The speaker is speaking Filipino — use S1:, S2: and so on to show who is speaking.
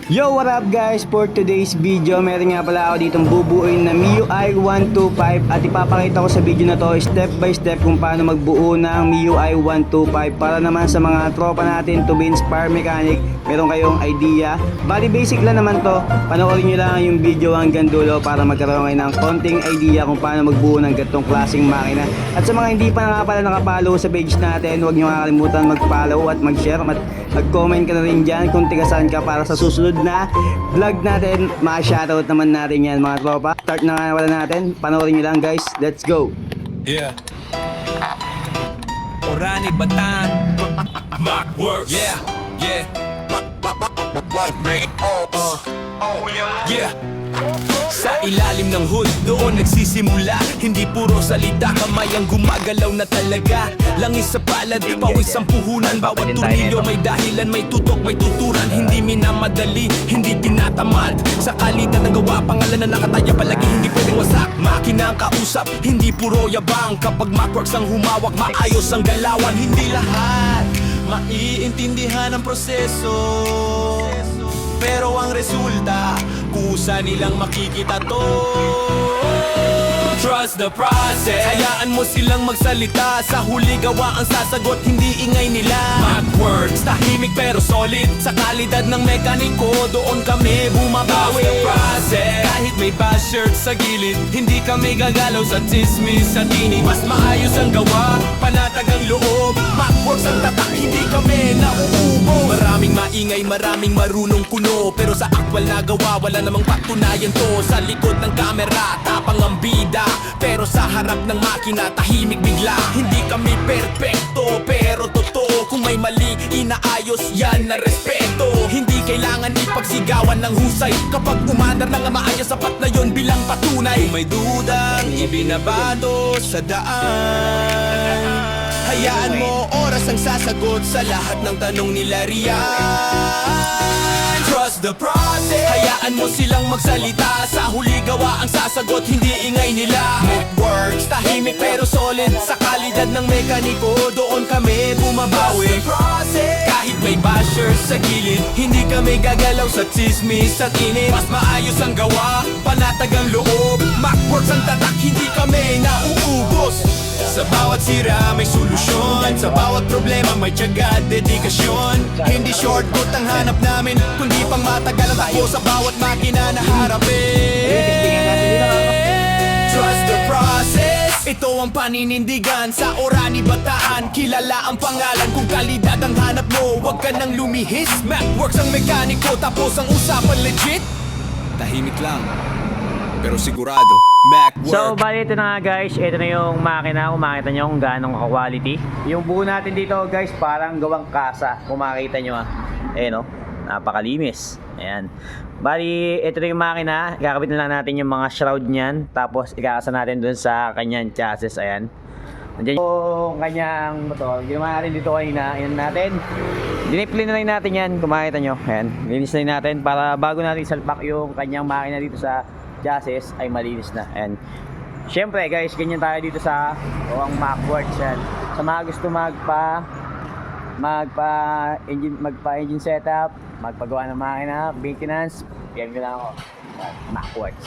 S1: Yo, what up guys? For today's video, meron nga pala ako ditong bubuuin na MIUI 125 at ipapakita ko sa video na to step by step kung paano magbuo ng MIUI 125 para naman sa mga tropa natin to be inspire mechanic, meron kayong idea. Bali basic lang naman to, panoorin nyo lang yung video hanggang dulo para magkaroon kayo ng konting idea kung paano magbuo ng ganitong klaseng makina. At sa mga hindi pa nga pala nakapollow sa page natin, huwag nyo kakalimutan mag-follow at mag-share at mag-comment ka na rin dyan kung tigasan ka para sa susunod na vlog natin. Ma-shoutout naman natin yan mga tropa. Start na nga wala natin, panoorin nyo lang guys, let's go.
S2: Yeah. Orani Batan. Macworks. Yeah. Yeah. Yeah. Sa ilalim ng hood, doon nagsisimula. Hindi puro salita, kamay ang gumagalaw na talaga. Langis sa palad, pawis ang puhunan. Bawat turnilyo may dahilan, may tutok, may tuturan. Hindi minamadali, hindi tinatamad. Sa kalidad ng gawa, pangalan na nakataya palagi, hindi pwedeng wasak. Makina ang kausap, hindi puro yabang. Kapag Macworks ang humawak, maayos ang galawan. Hindi lahat maiintindihan ang proseso, pero ang resulta, kusa nilang makikita to. Trust the process. Hayaan mo silang magsalita. Sa huli gawa ang sasagot, hindi ingay nila. Macworks, tahimik pero solid. Sa kalidad ng mekaniko, doon kami bumabawi. Trust the process. Kahit may basher sa gilid, hindi kami gagalaw sa chismis sa tinig. Mas maayos ang gawa, panatag ang loob. Macworks ang tatak, hindi kami nauubo. Maraming maingay, maraming marunong kuno, pero sa aktwal na gawa, wala namang patunayan to. Sa likod ng kamera, tapang ang bida, pero sa harap ng makina, tahimik bigla. Hindi kami perpekto, pero totoo. Kung may mali, inaayos yan na respeto. Hindi kailangan ipagsigawan ng husay. Kapag umandar na nga maayos, sapat na yon bilang patunay. Kung may dudang ibinabato sa daan, hayaan mo, oras ang sasagot sa lahat ng tanong nila riyan. Trust the process. Hayaan mo silang magsalita. Sa huli gawa ang sasagot, hindi ingay nila. Macworks, tahimik pero solid. Sa kalidad ng mekaniko, doon kami bumabawi. Trust the process. Kahit may basher sa gilid, hindi kami gagalaw sa chismis sa tinig. Mas maayos ang gawa, panatag ang loob. Macworks ang tatak, hindi kami nauubos. Sa bawat sira may solusyon, sa bawat problema may tiyaga at dedikasyon. Hindi shortcut ang hanap namin, kundi pang matagal ang takbo sa bawat makina na harapin. Trust the process. Ito ang paninindigan sa Orani Bataan. Kilala ang pangalan kung kalidad ang hanap mo, huwag ka nang lumihis. Macworks ang mekaniko, tapos ang usapan legit. Tahimik lang, pero sigurado. Macworks.
S1: So bali ito na nga guys, ito na yung makina. Kung makita nyo kung gaano ka-quality yung buo natin dito guys, parang gawang kasa. Kung makita nyo no, napakalimis. Ayan. Bali ito na yung makina. Ikakabit na lang natin yung mga shroud nyan, tapos ikakasa natin dun sa kanyang chassis. Ayan, nandiyan yung kanyang motor. Ginawa natin dito kanina. Ayan natin, diniplin na lang natin yan. Kung makita nyo, ayan, linis na natin para bago natin salpak yung kanyang makina dito sa chassis ay malinis na. And syempre guys, ganyan tayo dito sa ang Macworks yan. Sa mga gusto magpa engine setup, magpagawa ng makina, maintenance, PM nyo lang ako. Macworks.